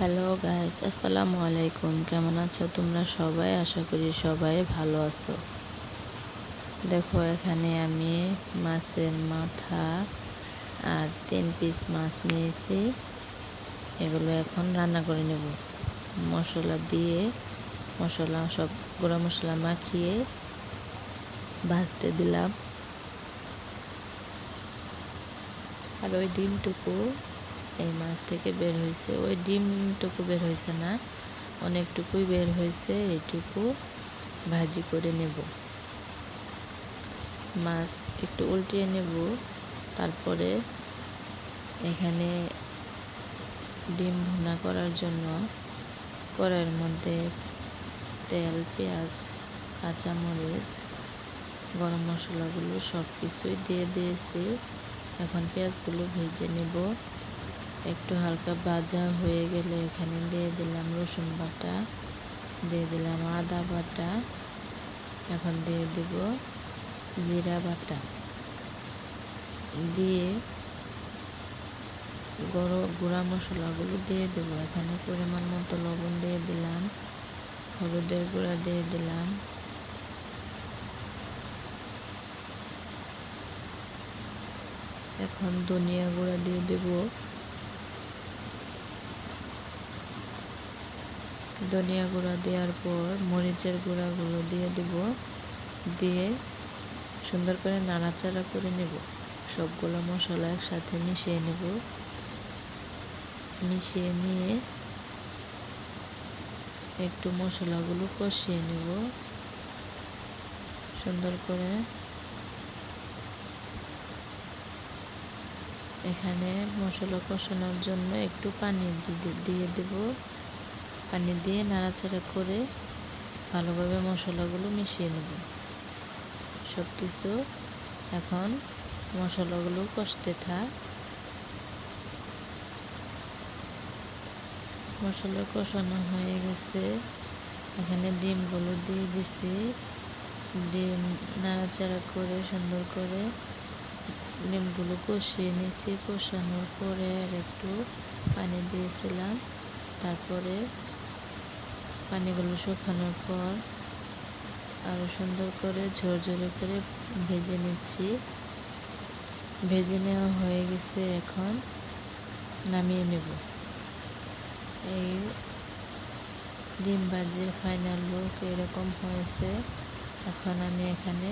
Hello guys, আসসালামু আলাইকুম। কেমন আছো তোমরা সবাই? আশা করি সবাই ভালো আছো। দেখো, এখানে আমি মাছের মাথা আর 3 পিস মাছ নিয়েছি। এগুলো এখন রান্না করে নেব। মশলা দিয়ে সব গুঁড়া মশলা মাখিয়ে ভাজতে দিলাম। আর ওই ডিমটুকু এই মাছ থেকে বের হয়েছে, ওই ডিমটুকু বের হয়েছে না, অনেকটুকুই বের হয়েছে। এইটুকু ভাজি করে নেব। মাছ একটু উল্টিয়ে নেব। তারপরে এখানে ডিম ভুনা করার জন্য কড়াইয়ের মধ্যে তেল, পেঁয়াজ, কাঁচামরিচ, গরম মশলাগুলো সব কিছুই দিয়ে দিয়েছি। এখন পেঁয়াজগুলো ভেজে নেব। একটু হালকা ভাজা হয়ে গেলে এখানে দিয়ে দিলাম রসুন বাটা, দিয়ে দিলাম আদা বাটা, এখন দিয়ে দেব জিরা বাটা, দিয়ে গুঁড়া মশলাগুলো দিয়ে দেবো। এখানে পরিমাণ মতো লবণ দিয়ে দিলাম, হলুদের গুঁড়া দিয়ে দিলাম, এখন ধনিয়া গুঁড়া দিয়ে দেব। ধনিয়া গুঁড়া দেওয়ার পর মরিচের গুঁড়াগুলো দিয়ে দেব। দিয়ে সুন্দর করে নাড়াচাড়া করে নেব। সবগুলো মশলা একসাথে মিশিয়ে নেব। মিশিয়ে নিয়ে একটু মশলাগুলো কষিয়ে নেব সুন্দর করে। এখানে মশলা কষানোর জন্য একটু পানি দিয়ে দেব। পানি দিয়ে নাড়াচাড়া করে ভালোভাবে মশলাগুলো মিশিয়ে নেব। সব কিছু এখন মশলাগুলো কষতে থাক। মশলা কষানো হয়ে গেছে। এখানে ডিমগুলো দিয়ে দিছি। ডিম নাড়াচাড়া করে সুন্দর করে ডিমগুলো কষিয়ে নিয়েছি। কষানোর পরে আর একটু পানি দিয়েছিলাম। তারপরে পানিগুলো শুকানোর পর আরও সুন্দর করে ঝরঝরে করে ভেজে নিচ্ছি। ভেজে নেওয়া হয়ে গেছে, এখন নামিয়ে নেব। এই ডিম ভাজির ফাইনাল লুক এরকম হয়েছে। এখন আমি এখানে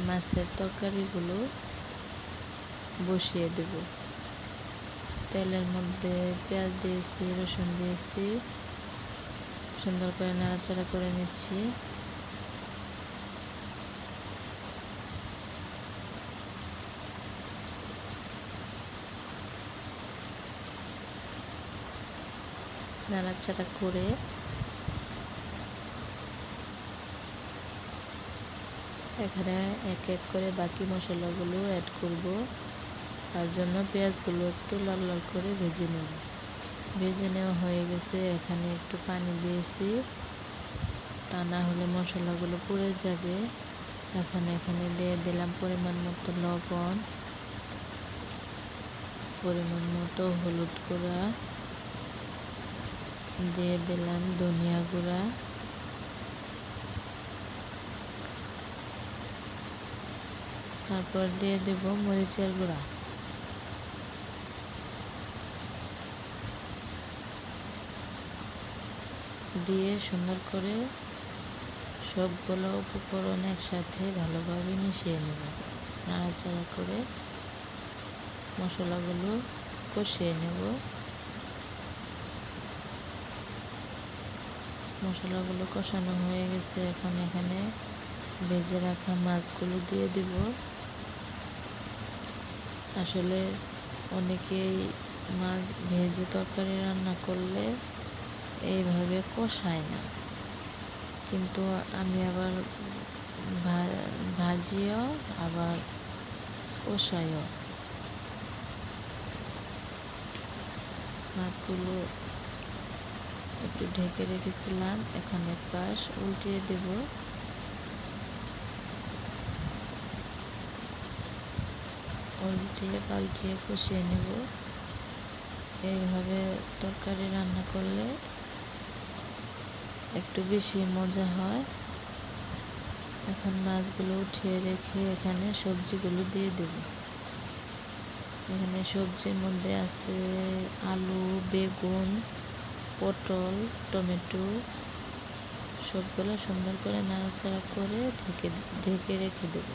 মাছের তরকারিগুলো বসিয়ে দেব। তেলের মধ্যে পেঁয়াজ দিয়েছি, রসুন দিয়েছি, সুন্দর করে নাড়াচাড়া করে নিচ্ছি। নাড়াচাড়া করে এখানে এক এক করে বাকি মশলাগুলো অ্যাড করব। তার জন্য পেঁয়াজগুলো একটু লাল লাল করে ভেজে নেব। ভেজে নেওয়া হয়ে গেছে। এখানে একটু পানি দিয়েছি, তা না হলে মশলাগুলো পুড়ে যাবে। এখন এখানে দিয়ে দিলাম পরিমাণ মতো লবণ, পরিমাণ মতো হলুদ গুঁড়া, দিয়ে দিলাম ধনিয়া গুঁড়া, তারপর দিয়ে দেব মরিচের গুঁড়া। দিয়ে সুন্দর করে সবগুলো উপকরণ একসাথে ভালোভাবে মিশিয়ে নেব। নাড়াচাড়া করে মশলাগুলো কষিয়ে নেব। মশলাগুলো কষানো হয়ে গেছে। এখন এখানে ভেজে রাখা মাছগুলো দিয়ে দিব। আসলে অনেকেই মাছ ভেজে তরকারি রান্না করলে এইভাবে কষায় না, কিন্তু আমি আবার ভাজিও আবার কষাইও। মাছগুলো একটু ঢেকে রেখেছিলাম, এখন এক পাশ উল্টিয়ে দেব। উল্টিয়ে পাল্টিয়ে কষিয়ে নেব। এইভাবে তরকারি রান্না করলে একটু বেশি মজা হয়। এখন মাছগুলো উঠিয়ে রেখে এখানে সবজিগুলো দিয়ে দেব। এখানে সবজির মধ্যে আছে আলু, বেগুন, পটল, টমেটো। সবগুলো সুন্দর করে নাড়াচাড়া করে ঢেকে রেখে দেব।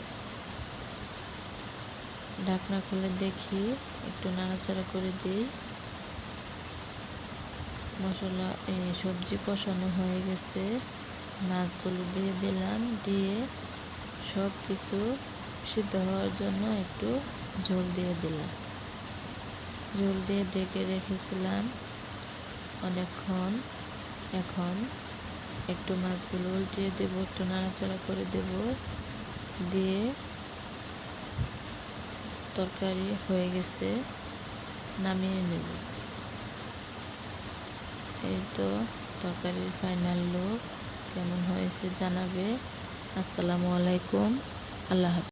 ঢাকনা খুলে দেখি, একটু নাড়াচাড়া করে দিই। মশলা সবজি কষানো হয়ে গেছে, মাছগুলো দিয়ে দিলাম। দিয়ে সব কিছু সিদ্ধ হওয়ার জন্য একটু ঝোল দিয়ে দিলাম। ঝোল দিয়ে ঢেকে রেখেছিলাম অনেকক্ষণ। এখন একটু মাছগুলো উল্টিয়ে দেব, একটু নাড়াচাড়া করে দেব। দিয়ে তরকারি হয়ে গেছে, নামিয়ে নেব। এই তো তরকারির ফাইনাল লুক। কেমন হয়েছে জানাবে। আসসালামু আলাইকুম। আল্লাহ হাফেজ।